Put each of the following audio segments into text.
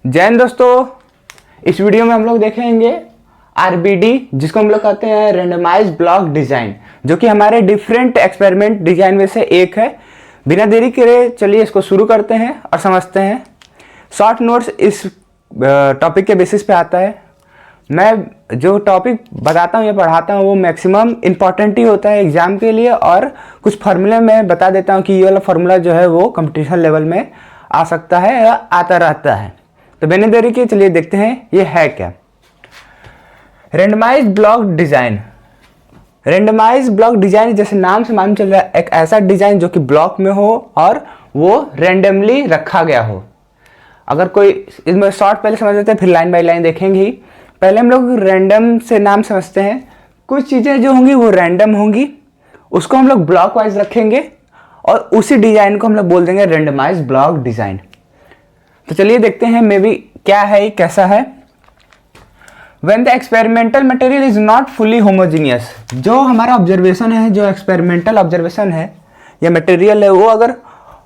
जय हिंद दोस्तों। इस वीडियो में हम लोग देखेंगे आरबीडी, जिसको हम लोग कहते हैं रेंडमाइज्ड ब्लॉक डिजाइन, जो कि हमारे डिफरेंट एक्सपेरिमेंट डिजाइन में से एक है। बिना देरी करे चलिए इसको शुरू करते हैं और समझते हैं। शॉर्ट नोट्स इस टॉपिक के बेसिस पे आता है। मैं जो टॉपिक बताता हूँ या पढ़ाता हूँ वो मैक्सिमम इम्पॉर्टेंट ही होता है एग्जाम के लिए, और कुछ फार्मूले मैं बता देता हूँ कि ये वाला फार्मूला जो है वो कंपटीशन लेवल में आ सकता है या आता रहता है। तो बिना देरी के चलिए देखते हैं ये है क्या। Randomised block design. Randomised block design जैसे नाम से मालूम चल रहा है, एक ऐसा डिजाइन जो कि ब्लॉक में हो और वो रेंडमली रखा गया हो। अगर कोई इसमें शॉर्ट पहले समझ लेते हैं, फिर लाइन बाय लाइन देखेंगे ही। पहले हम लोग रैंडम से नाम समझते हैं। कुछ चीज़ें जो होंगी वो रैंडम होंगी, उसको हम लोग ब्लॉक वाइज रखेंगे और उसी डिजाइन को हम लोग बोल देंगे रेंडमाइज्ड ब्लॉक डिजाइन। तो चलिए देखते हैं मे बी क्या है, कैसा है। When the experimental material is not fully homogeneous, जो हमारा ऑब्जर्वेशन है, जो एक्सपेरिमेंटल ऑब्जर्वेशन है या मटेरियल है, वो अगर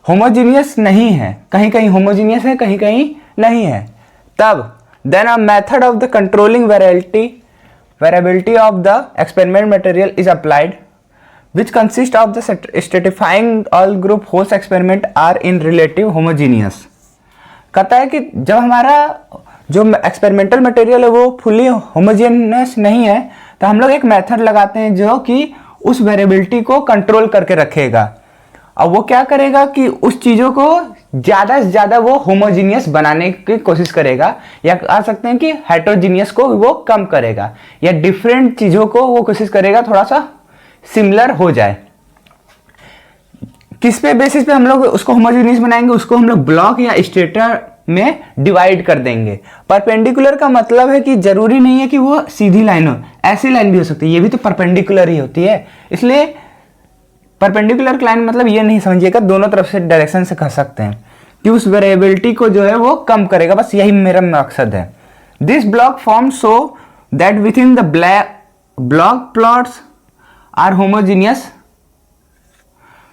होमोजीनियस नहीं है, कहीं कहीं होमोजीनियस है, कहीं कहीं नहीं है, तब then a method of the controlling variability of the experiment material is applied, which consists of the stratifying all group whose experiment are in relative homogeneous। कहता है कि जब हमारा जो एक्सपेरिमेंटल मटेरियल है वो फुली होमोजेनियस नहीं है, तो हम लोग एक मेथड लगाते हैं जो कि उस वेरिएबिलिटी को कंट्रोल करके रखेगा। और वो क्या करेगा कि उस चीज़ों को ज़्यादा से ज़्यादा वो होमोजीनियस बनाने की कोशिश करेगा, या कह सकते हैं कि हेट्रोजीनियस को वो कम करेगा, या डिफरेंट चीज़ों को वो कोशिश करेगा थोड़ा सा सिमिलर हो जाए। किस पे बेसिस पे हम लोग उसको होमोजीनियस बनाएंगे? उसको हम लोग ब्लॉक या स्ट्रेटा में डिवाइड कर देंगे। परपेंडिकुलर का मतलब है कि जरूरी नहीं है कि वो सीधी लाइन हो, ऐसी लाइन भी हो सकती है, ये भी तो परपेंडिकुलर ही होती है। इसलिए परपेंडिकुलर लाइन मतलब ये नहीं समझिएगा, दोनों तरफ से डायरेक्शन से कह सकते हैं कि उस वेरिएबिलिटी को जो है वो कम करेगा, बस यही मेरा मकसद है। This block form so that within the block plots are homogeneous.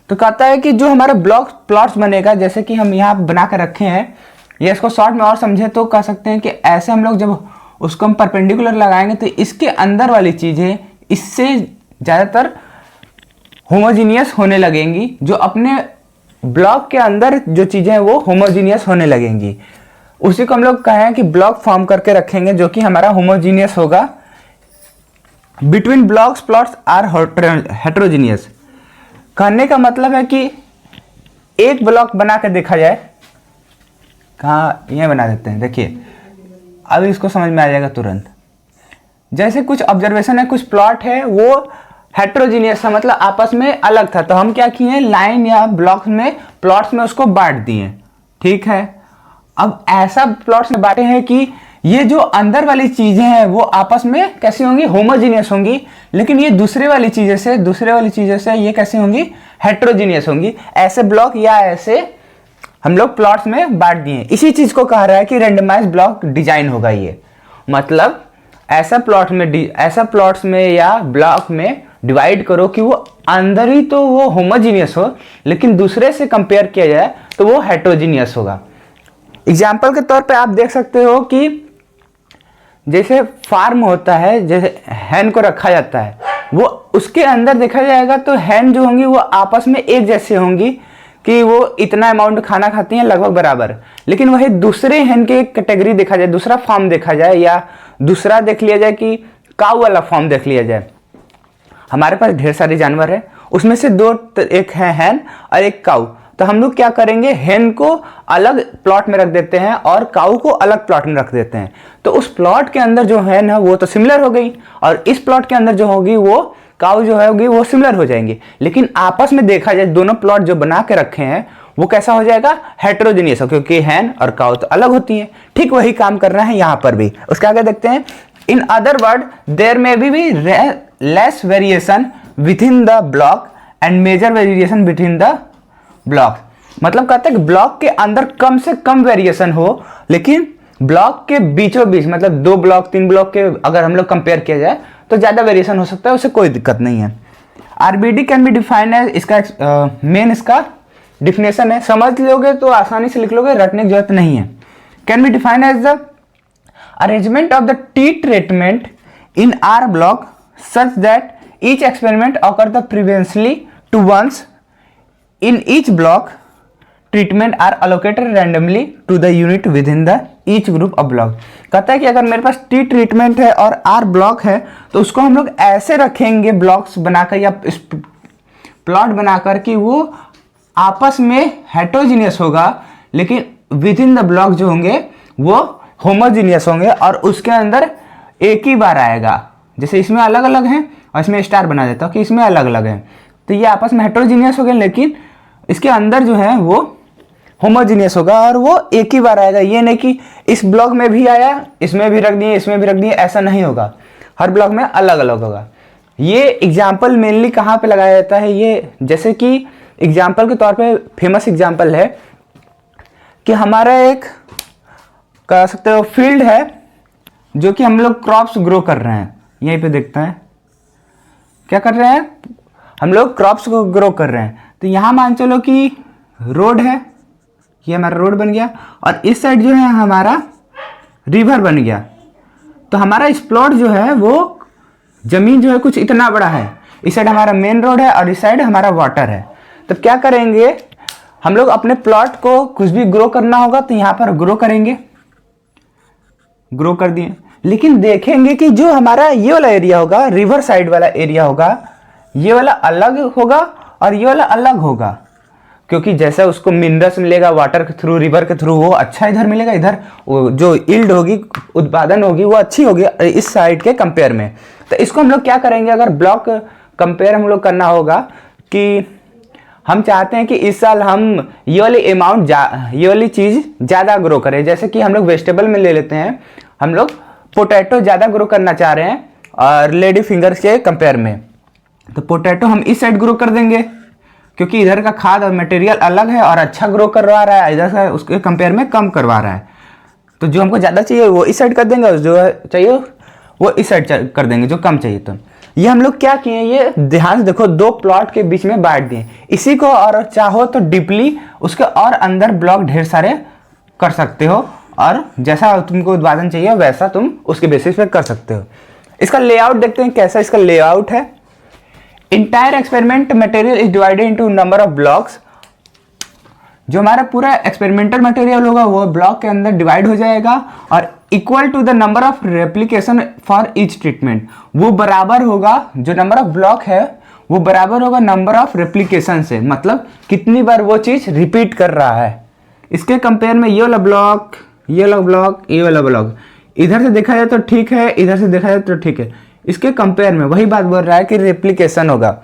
तो कहता है कि जो हमारा ब्लॉक प्लॉट्स बनेगा, जैसे कि हम यहाँ बना कर रखे हैं, या इसको शॉर्ट में और समझे तो कह सकते हैं कि ऐसे हम लोग जब उसको हम परपेंडिकुलर लगाएंगे तो इसके अंदर वाली चीज़ें इससे ज़्यादातर होमोजीनियस होने लगेंगी। जो अपने ब्लॉक के अंदर जो चीज़ें हैं वो होमोजीनियस होने लगेंगी। उसी को हम लोग कहें कि ब्लॉक फॉर्म करके रखेंगे जो कि हमारा होमोजीनियस होगा। Between blocks plots are heterogeneous. कहने का मतलब है कि एक ब्लॉक बना कर देखा जाए, कहाँ ये बना देते हैं, देखिए अभी इसको समझ में आ जाएगा तुरंत। जैसे कुछ ऑब्जर्वेशन है, कुछ प्लॉट है, वो हेट्रोजीनियस था, मतलब आपस में अलग था, तो हम क्या किए, लाइन या ब्लॉक्स में प्लॉट्स में उसको बांट दिए। ठीक है, अब ऐसा प्लॉट्स में बांटे हैं कि ये जो अंदर वाली चीजें हैं वो आपस में कैसी होंगी, होमोजीनियस होंगी, लेकिन ये दूसरे वाली चीजें से ये कैसी होंगी, हेट्रोजीनियस होंगी। ऐसे ब्लॉक या ऐसे हम लोग प्लॉट्स में बांट दिए। इसी चीज को कह रहा है कि रेंडमाइज्ड ब्लॉक डिजाइन होगा ये। मतलब ऐसा प्लॉट्स में या ब्लॉक में डिवाइड करो कि वो अंदर ही तो वो होमोजीनियस हो, लेकिन दूसरे से कंपेयर किया जाए तो वो हेट्रोजीनियस होगा। एग्जाम्पल के तौर पे आप देख सकते हो कि जैसे फार्म होता है, जैसे हैन को रखा जाता है, वो उसके अंदर देखा जाएगा तो हैन जो होंगी वो आपस में एक जैसे होंगी कि वो इतना अमाउंट खाना खाती हैं लगभग बराबर। लेकिन वही दूसरे हैन के कैटेगरी देखा जाए, दूसरा फॉर्म देखा जाए, या दूसरा देख लिया जाए कि काऊ वाला फॉर्म देख लिया जाए। हमारे पास ढेर सारे जानवर है, उसमें से दो, एक है हैन और एक काऊ। तो हम लोग क्या करेंगे, हैन को अलग प्लॉट में रख देते हैं और काऊ को अलग प्लॉट में रख देते हैं। तो उस प्लॉट के अंदर जो हैन है वो तो सिमिलर हो गई, और इस प्लॉट के अंदर जो होगी वो काऊ जो होगी वो सिमिलर हो जाएंगी। लेकिन आपस में देखा जाए दोनों प्लॉट जो बना के रखे हैं वो कैसा हो जाएगा, हेट्रोजीनियस, क्योंकि हैन और काऊ तो अलग होती हैं। ठीक वही काम कर रहा है यहाँ पर भी। उसके आगे देखते हैं, इन अदर वर्ड देयर में be less variation within the block and major variation between the block. मतलब कहते हैं कि ब्लॉक के अंदर कम से कम वेरिएशन हो, लेकिन ब्लॉक के बीचों बीच, मतलब दो ब्लॉक तीन ब्लॉक के अगर हम लोग कंपेयर किया जाए तो ज्यादा वेरिएशन हो सकता है, उससे कोई दिक्कत नहीं है। RBD can be defined as, इसका मेन इसका डिफिनेशन है, समझ लोगे तो आसानी से लिख लोगे, रटने की जरूरत नहीं है। Can be defined as the arrangement of the t treatment in r block such that each experiment occur the previously to once in each block treatment are allocated randomly to the unit within the each group of block. कहता है कि अगर मेरे पास T treatment है और R block है तो उसको हम लोग ऐसे रखेंगे ब्लॉक्स बनाकर या प्लॉट बनाकर कि वो आपस में हेट्रोजीनियस होगा, लेकिन विद इन द ब्लॉक जो होंगे वो होमोजीनियस होंगे और उसके अंदर एक ही बार आएगा। जैसे इसमें अलग अलग हैं और इसमें स्टार बना देता हूँ कि इसमें अलग अलग हैं, तो ये आपस में हेट्रोजीनियस हो गए, लेकिन इसके अंदर जो है वो होमोजीनियस होगा और वो एक ही बार आएगा। ये नहीं कि इस ब्लॉक में भी आया, इसमें भी रख दिए, इसमें भी रख दिए, ऐसा नहीं होगा। हर ब्लॉक में अलग अलग होगा। ये एग्जाम्पल मेनली कहाँ पे लगाया जाता है, ये जैसे कि एग्जाम्पल के तौर पे फेमस एग्जाम्पल है कि हमारा एक कह सकते हो फील्ड है जो कि हम लोग क्रॉप्स ग्रो कर रहे हैं। यहीं पे देखते हैं क्या कर रहे हैं, हम लोग क्रॉप्स को ग्रो कर रहे हैं। तो यहाँ मान चलो कि रोड है, ये हमारा रोड बन गया और इस साइड जो है हमारा रिवर बन गया। तो हमारा इस प्लॉट जो है वो जमीन जो है कुछ इतना बड़ा है, इस साइड हमारा मेन रोड है और इस साइड हमारा वाटर है। तो क्या करेंगे हम लोग, अपने प्लॉट को कुछ भी ग्रो करना होगा तो यहाँ पर ग्रो करेंगे, ग्रो कर दिए, लेकिन देखेंगे कि जो हमारा ये वाला एरिया होगा, रिवर साइड वाला एरिया होगा, ये वाला अलग होगा और ये वाला अलग होगा, क्योंकि जैसा उसको मिनरल्स मिलेगा वाटर के थ्रू, रिवर के थ्रू, वो अच्छा इधर मिलेगा, इधर वो जो यील्ड होगी, उत्पादन होगी, वो अच्छी होगी इस साइड के कंपेयर में। तो इसको हम लोग क्या करेंगे, अगर ब्लॉक कंपेयर हम लोग करना होगा कि हम चाहते हैं कि इस साल हम ये वाली अमाउंट ये वाली चीज़ ज़्यादा ग्रो करें। जैसे कि हम लोग वेजिटेबल में ले लेते हैं, हम लोग पोटैटो ज़्यादा ग्रो करना चाह रहे हैं और लेडी फिंगर्स के कंपेयर में, तो पोटैटो हम इस साइड ग्रो कर देंगे क्योंकि इधर का खाद और मटेरियल अलग है और अच्छा ग्रो करवा रहा है, इधर से उसके कंपेयर में कम करवा रहा है। तो जो हमको ज़्यादा चाहिए वो इस साइड कर देंगे और जो चाहिए वो इस साइड कर देंगे, जो कम चाहिए। तो ये हम लोग क्या किए, ये ध्यान से देखो, दो प्लॉट के बीच में बांट दिए इसी को, और चाहो तो डीपली उसके और अंदर ब्लॉक ढेर सारे कर सकते हो और जैसा तुमको उत्पादन चाहिए वैसा तुम उसके बेसिस पे कर सकते हो। इसका लेआउट देखते हैं कैसा इसका लेआउट है। Entire experiment material is divided into number of blocks. जो हमारा पूरा एक्सपेरिमेंटल मटेरियल होगा वो ब्लॉक के अंदर डिवाइड हो जाएगा और equal to the number of replication for each treatment, वो बराबर होगा, जो नंबर ऑफ ब्लॉक है वो बराबर होगा नंबर ऑफ रेप्लिकेशन से, मतलब कितनी बार वो चीज़ रिपीट कर रहा है। इसके कंपेयर में ये वाला ब्लॉक, ये वाला ब्लॉक, ये वाला ब्लॉक, इधर से देखा जाए तो ठीक है, इधर से देखा जाए तो ठीक है। इसके कंपेयर में वही बात बोल रहा है कि रेप्लिकेशन होगा।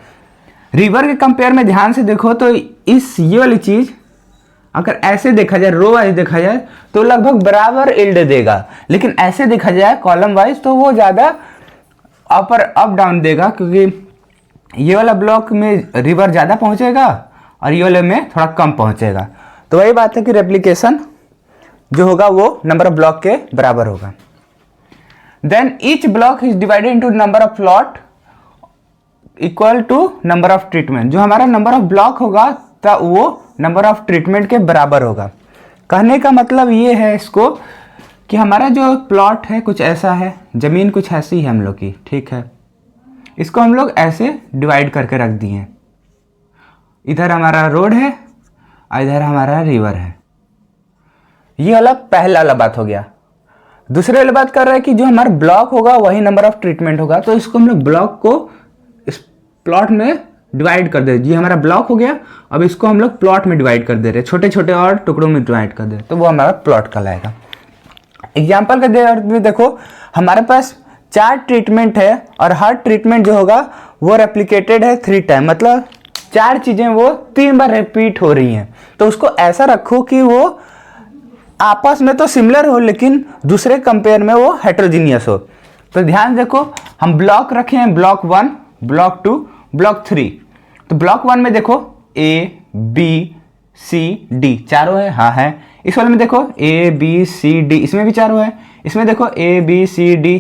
रिवर के कंपेयर में ध्यान से देखो तो इस ये वाली चीज़ अगर ऐसे देखा जाए, रो वाइज देखा जाए तो लगभग बराबर यील्ड देगा, लेकिन ऐसे देखा जाए कॉलम वाइज तो वो ज़्यादा अप डाउन देगा, क्योंकि ये वाला ब्लॉक में रिवर ज़्यादा पहुँचेगा और ये वाले में थोड़ा कम पहुँचेगा। तो वही बात है कि रेप्लिकेशन जो होगा वो नंबर ऑफ ब्लॉक के बराबर होगा। Then each block is divided into number of plot equal to number of treatment. जो हमारा नंबर ऑफ ब्लॉक होगा तो वो नंबर ऑफ ट्रीटमेंट के बराबर होगा। कहने का मतलब ये है इसको कि हमारा जो प्लॉट है कुछ ऐसा है, ज़मीन कुछ ऐसी है हम लोग की, ठीक है, इसको हम लोग ऐसे डिवाइड करके रख दिए हैं। इधर हमारा रोड है और इधर हमारा रिवर है। ये वाला पहला वाला बात हो गया। दूसरे वाला बात कर रहा है कि जो हमारा ब्लॉक होगा वही नंबर ऑफ ट्रीटमेंट होगा, तो इसको हम लोग ब्लॉक को इस प्लॉट में डिवाइड कर दे। ये हमारा ब्लॉक हो गया, अब इसको हम लोग प्लॉट में डिवाइड कर दे रहे, छोटे छोटे और टुकड़ों में डिवाइड कर दे, तो वो हमारा प्लॉट कहलाएगा। एग्जाम्पल के अर्थ में देखो, हमारे पास 4 ट्रीटमेंट है और हर ट्रीटमेंट जो होगा वो रेप्लिकेटेड है 3 टाइम, मतलब 4 चीज़ें वो 3 बार रिपीट हो रही हैं। तो उसको ऐसा रखो कि वो आपस में तो सिमिलर हो लेकिन दूसरे कंपेयर में वो हेट्रोजीनियस हो। तो ध्यान देखो, हम ब्लॉक रखे हैं, ब्लॉक 1, ब्लॉक 2, ब्लॉक 3। तो ब्लॉक 1 में देखो A, B, C, D चारों है, हाँ है। इस वाले में देखो A, B, C, D, इसमें भी चारों है। इसमें देखो A, B, C, D,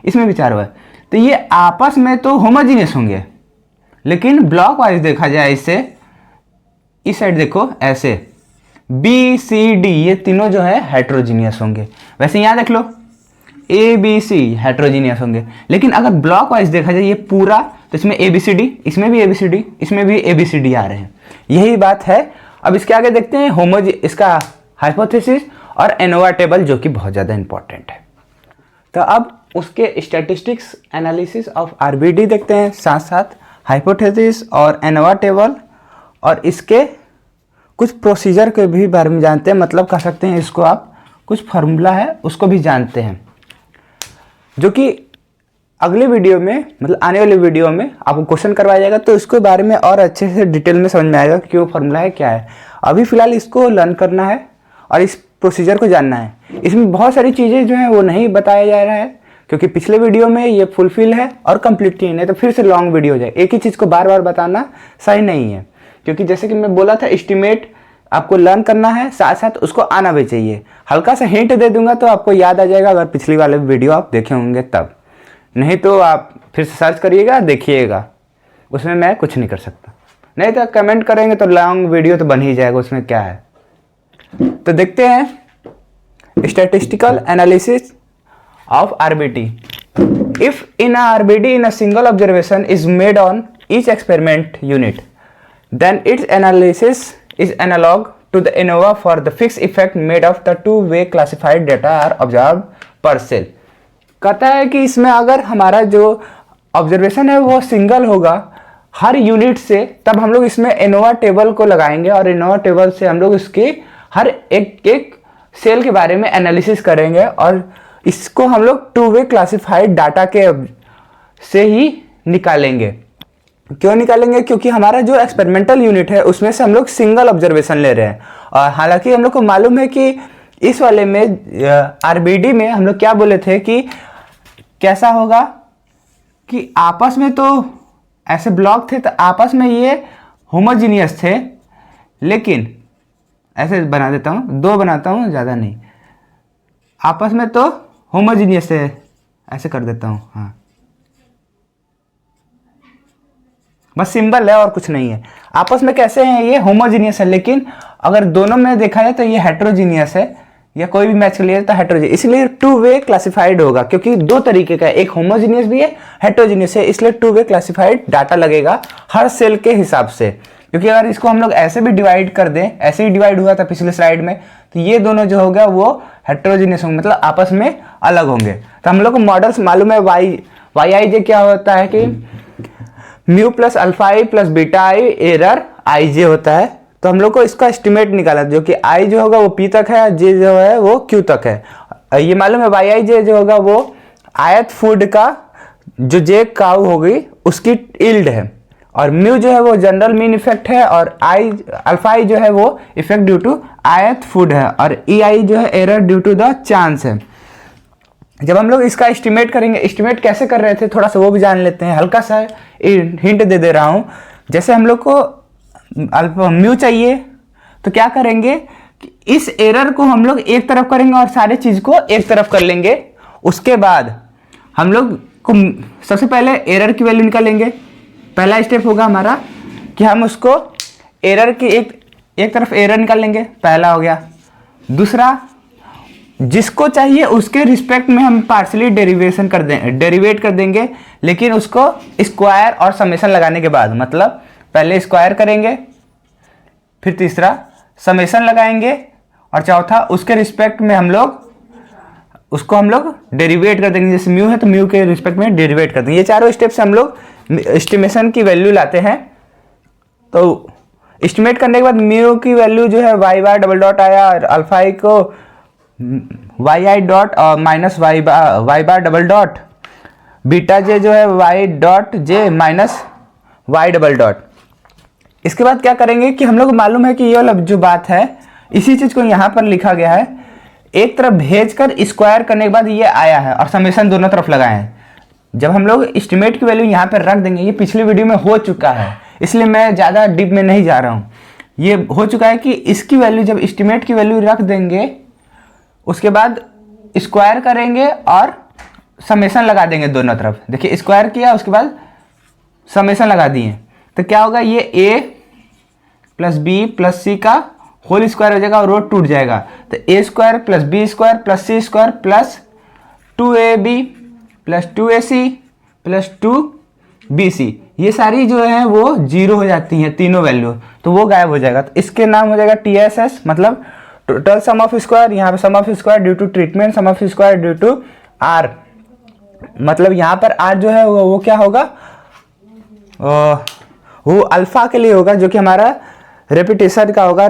इसमें भी चारों है। तो ये आपस में तो होमोजीनियस होंगे, लेकिन ब्लॉक वाइज देखा जाए इससे, इस साइड देखो ऐसे, बी सी डी ये तीनों जो है हेट्रोजीनियस होंगे। वैसे यहाँ देख लो ए बी सी हेट्रोजीनियस होंगे, लेकिन अगर ब्लॉक वाइज देखा जाए ये पूरा, तो इसमें ए बी सी डी, इसमें भी ए बी सी डी, इसमें भी ए बी सी डी आ रहे हैं। यही बात है। अब इसके आगे देखते हैं इसका हाइपोथेसिस और एनोवा टेबल, जो कि बहुत ज़्यादा इंपॉर्टेंट है। तो अब उसके स्टैटिस्टिक्स एनालिसिस ऑफ आरबीडी देखते हैं, साथ साथ हाइपोथेसिस और एनोवा टेबल, और इसके कुछ प्रोसीजर के भी बारे में जानते हैं। मतलब कह सकते हैं इसको आप कुछ फार्मूला है उसको भी जानते हैं, जो कि अगले वीडियो में, मतलब आने वाले वीडियो में आपको क्वेश्चन करवाया जाएगा, तो इसके बारे में और अच्छे से डिटेल में समझ में आएगा क्यों फार्मूला है, क्या है। अभी फिलहाल इसको लर्न करना है और इस प्रोसीजर को जानना है। इसमें बहुत सारी चीज़ें जो हैं वो नहीं बताया जा रहा है, क्योंकि पिछले वीडियो में ये फुलफिल है और कंप्लीट नहीं है, तो फिर से लॉन्ग वीडियो हो जाए। एक ही चीज़ को बार बार बताना सही नहीं है, क्योंकि जैसे कि मैं बोला था एस्टिमेट आपको लर्न करना है, साथ साथ उसको आना भी चाहिए। हल्का सा हिंट दे दूंगा तो आपको याद आ जाएगा, अगर पिछली वाले वीडियो आप देखे होंगे तब। नहीं तो आप फिर से सर्च करिएगा, देखिएगा, उसमें मैं कुछ नहीं कर सकता। नहीं तो कमेंट करेंगे तो लॉन्ग वीडियो तो बन ही जाएगा, उसमें क्या है। तो देखते हैं statistical analysis of RBT. If in RBD in a single observation is made on each experiment unit, then its analysis is analog to the ANOVA for the fixed effect made of the two-way classified data are observed per cell। कहता है कि इसमें अगर हमारा जो observation है वो single होगा हर यूनिट से, तब हम लोग इसमें एनोवा टेबल को लगाएंगे और एनोवा टेबल से हम लोग इसके हर एक एक सेल के बारे में एनालिसिस करेंगे, और इसको हम लोग टू वे क्लासिफाइड डाटा के से ही निकालेंगे। क्यों निकालेंगे? क्योंकि हमारा जो एक्सपेरिमेंटल यूनिट है उसमें से हम लोग सिंगल ऑब्जर्वेशन ले रहे हैं, और हालांकि हम लोग को मालूम है कि इस वाले में आरबीडी में हम लोग क्या बोले थे कि कैसा होगा कि आपस में तो ऐसे ब्लॉक थे, तो आपस में ये होमोजीनियस थे, लेकिन ऐसे बना देता हूँ, दो बनाता हूँ, ज़्यादा नहीं, आपस में तो होमोजीनियस है, ऐसे कर देता हूँ, हाँ, बस सिंबल है और कुछ नहीं है। आपस में कैसे हैं? ये होमोजीनियस है, लेकिन अगर दोनों में देखा जाए तो ये हेट्रोजीनियस है, या कोई भी मैच लिए तो हेट्रोजीनियस, इसलिए टू वे क्लासिफाइड होगा, क्योंकि दो तरीके का है, एक होमोजीनियस भी है, हेट्रोजीनियस है, इसलिए टू वे क्लासिफाइड डाटा लगेगा हर सेल के हिसाब से। क्योंकि अगर इसको हम लोग ऐसे भी डिवाइड कर दें, ऐसे ही डिवाइड हुआ था पिछले स्लाइड में, तो ये दोनों जो होगा वो हेट्रोजीनियस होंगे, मतलब आपस में अलग होंगे। तो हम लोग को मॉडल्स मालूम है, वाई आई जे क्या होता है कि म्यू प्लस अल्फा आई प्लस बीटा आई एरर आई जे होता है। तो हम लोग को इसका एस्टिमेट निकाला, जो कि आई जो होगा वो पी तक है, जे जो है वो क्यू तक है। ये मालूम है वाई आई जे जो होगा वो आयत फूड का जो जे काउ होगी उसकी इल्ड है, और म्यू जो है वो जनरल मीन इफेक्ट है, और आई अल्फा आई जो है वो इफेक्ट ड्यू टू आयत फूड है, और ई आई जो है error due to the chance है। जब हम लोग इसका एस्टिमेट करेंगे, एस्टिमेट कैसे कर रहे थे थोड़ा सा वो भी जान लेते हैं। हल्का सा हिंट दे रहा हूँ, जैसे हम लोग को अल्फा म्यू चाहिए, तो क्या करेंगे कि इस एरर को हम लोग एक तरफ करेंगे और सारे चीज़ को एक तरफ कर लेंगे। उसके बाद हम लोग को सबसे पहले एरर की वैल्यू निकालेंगे। पहला स्टेप होगा हमारा कि हम उसको एरर की एक तरफ एरर निकाल लेंगे, पहला हो गया। दूसरा, जिसको चाहिए उसके रिस्पेक्ट में हम पार्शियली डेरिवेट कर देंगे, लेकिन उसको स्क्वायर और समेशन लगाने के बाद, मतलब पहले स्क्वायर करेंगे, फिर तीसरा समेशन लगाएंगे, और चौथा उसके रिस्पेक्ट में हम लोग उसको डेरिवेट कर देंगे। जैसे म्यू है तो म्यू के रिस्पेक्ट में डेरिवेट कर देंगे। ये चारों स्टेप से हम लोग एस्टिमेशन की वैल्यू लाते हैं। तो एस्टिमेट करने के बाद म्यू की वैल्यू जो है वाई बार डबल डॉट आया, और अल्फा आई को वाई आई डॉट और minus y bar double dot, beta j जो है y dot j minus y double dot. इसके बाद क्या करेंगे कि हम लोग को मालूम है कि ये वाला जो बात है, इसी चीज़ को यहाँ पर लिखा गया है, एक तरफ भेजकर स्क्वायर करने के बाद ये आया है, और समेशन दोनों तरफ लगाए हैं। जब हम लोग एस्टिमेट की वैल्यू यहाँ पर रख देंगे, ये पिछले वीडियो में हो चुका है, इसलिए मैं ज़्यादा डीप में नहीं जा रहा हूँ। ये हो चुका है कि इसकी वैल्यू जब एस्टिमेट की वैल्यू रख देंगे, उसके बाद स्क्वायर करेंगे और समेशन लगा देंगे दोनों तरफ। देखिए स्क्वायर किया, उसके बाद समेशन लगा दिए, तो क्या होगा, ये a प्लस बी प्लस सी का होल स्क्वायर हो जाएगा और रो टूट जाएगा। तो A square plus B square plus C square plus 2ab plus 2ac plus 2bc, ये सारी जो है वो जीरो हो जाती हैं तीनों वैल्यू, तो वो गायब हो जाएगा। तो इसके नाम हो जाएगा TSS, मतलब टोटल सम ऑफ स्क्वायर। यहाँ पे sum of square due to treatment, sum of square due to R, मतलब यहाँ पर R जो है वो क्या होगा, वो अल्फा के लिए होगा जो कि हमारा रेपिटेशन का होगा,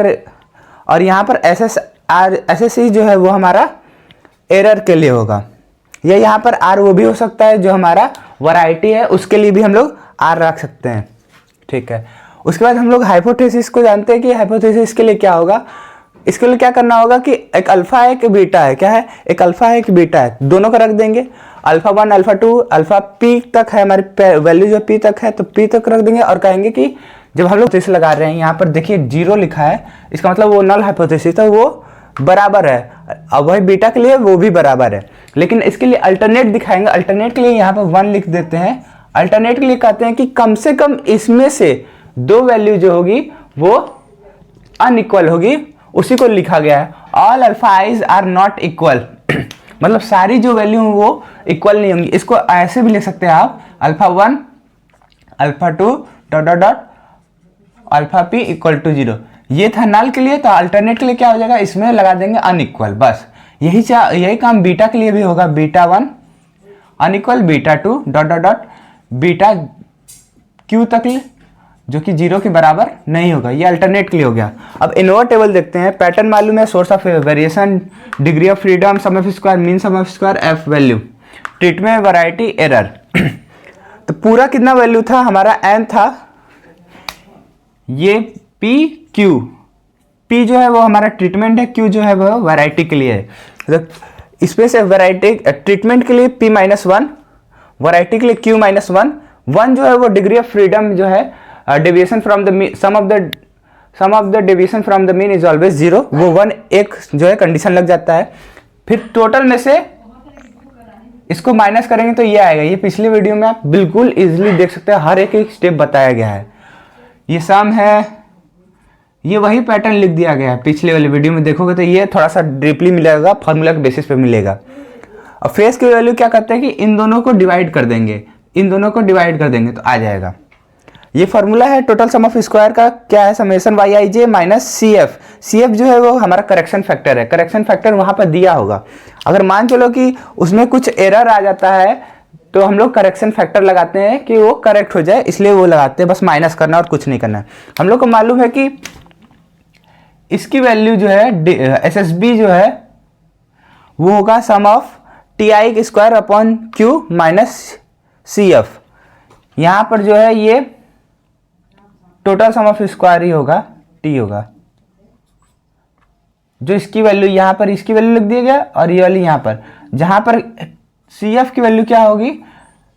और यहाँ पर SSE जो है वो हमारा एरर के लिए होगा। या यहाँ पर R वो भी हो सकता है जो हमारा वैरायटी है, उसके लिए भी हम लोग R रख सकते हैं, ठीक है। उसके बाद हम लोग हाइपोथेसिस को जानते हैं कि हाइपोथेसिस के लिए क्या होगा। इसके लिए क्या करना होगा कि एक अल्फा है एक बीटा है, क्या है, एक अल्फा है एक बीटा है, दोनों को रख देंगे। अल्फा 1 अल्फा 2 अल्फा P तक है, हमारी वैल्यू जो P तक है तो P तक रख देंगे, और कहेंगे कि जब हम लोग लगा रहे हैं यहाँ पर देखिए 0 लिखा है, इसका मतलब वो नल हाइपोथेसिस है, वो बराबर है। अब वही बीटा के लिए वो भी बराबर है, लेकिन इसके लिए अल्टरनेट दिखाएंगे। अल्टरनेट के लिए यहाँ पर 1 लिख देते हैं। अल्टरनेट के लिए कहते हैं कि कम से कम इसमें से दो वैल्यू जो होगी वो अनइक्वल होगी, उसी को लिखा गया है। All alpha i's are not equal, मतलब सारी जो वैल्यू वो इक्वल नहीं होंगी। इसको ऐसे भी लिख सकते हैं आप, alpha 1 alpha 2 dot dot dot alpha p equal to 0। ये था नल के लिए, तो अल्टरनेट के लिए क्या हो जाएगा, इसमें लगा देंगे अनइक्वल, बस यही काम बीटा के लिए भी होगा। Beta 1 unequal beta 2 dot dot dot beta q तक जो कि 0 के बराबर नहीं होगा, ये अल्टरनेट के लिए हो गया। अब इनवर्ट टेबल देखते हैं। पैटर्न मालूम है, source of variation, degree of freedom, sum of square, mean sum of square, F value, treatment, variety, error. तो पूरा कितना वैल्यू था हमारा, n था, ये p q, p जो है वो हमारा ट्रीटमेंट है, q जो है वो वैरायटी के लिए है। तो इसमें से वैरायटी ट्रीटमेंट के लिए p-1, वैरायटी के लिए q-1, 1 जो है वो डिग्री ऑफ फ्रीडम जो है, deviation from the sum of the deviation from the mean is always 0, वो 1 एक जो है कंडीशन लग जाता है। फिर टोटल में से इसको माइनस करेंगे तो ये आएगा। ये पिछली वीडियो में आप बिल्कुल इजीली देख सकते हैं, हर एक स्टेप बताया गया है। ये सम है, ये वही पैटर्न लिख दिया गया है, पिछले वाले वीडियो में देखोगे तो ये थोड़ा सा डीपली मिलेगा, फॉर्मूला के बेसिस पे मिलेगा। अब फेस की वैल्यू क्या करते हैं कि इन दोनों को डिवाइड कर देंगे, इन दोनों को डिवाइड कर देंगे तो आ जाएगा। ये फॉर्मूला है टोटल सम ऑफ स्क्वायर का, क्या है, समेशन yij माइनस CF जो है वो हमारा करेक्शन फैक्टर है। करेक्शन फैक्टर वहां पर दिया होगा, अगर मान चलो कि उसमें कुछ एरर आ जाता है तो हम लोग करेक्शन फैक्टर लगाते हैं कि वो करेक्ट हो जाए, इसलिए वो लगाते हैं, बस माइनस करना और कुछ नहीं करना है। हम लोग को मालूम है कि इसकी वैल्यू जो है SSB जो है वो होगा sum of TI square upon Q minus CF। यहाँ पर जो है ये टोटल सम ऑफ स्क्वायर ही होगा, T होगा, जो इसकी वैल्यू यहाँ पर इसकी वैल्यू लिख दिया गया, और ये वाली यहाँ पर, जहाँ पर CF की वैल्यू क्या होगी,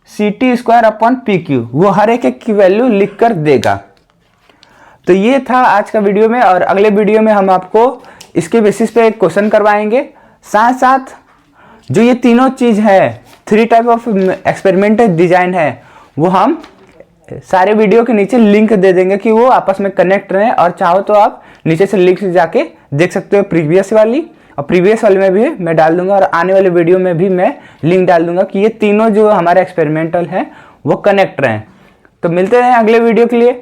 CT स्क्वायर अपॉन PQ, वो हर एक की वैल्यू लिख कर देगा। तो ये था आज का वीडियो में, और अगले वीडियो में हम आपको इसके बेसिस पे एक क्वेश्चन करवाएंगे। साथ साथ जो ये तीनों चीज़ है, 3 टाइप ऑफ एक्सपेरिमेंटल डिजाइन है, वो हम सारे वीडियो के नीचे लिंक दे देंगे कि वो आपस में कनेक्ट रहें, और चाहो तो आप नीचे से लिंक से जाके देख सकते हो प्रीवियस वाली, और प्रीवियस वाले में भी मैं डाल दूंगा, और आने वाले वीडियो में भी मैं लिंक डाल दूंगा कि ये तीनों जो हमारे एक्सपेरिमेंटल हैं वो कनेक्ट रहें। तो मिलते हैं अगले वीडियो के लिए,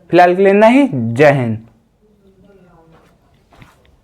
फिलहाल के लिए नहीं, जय हिंद।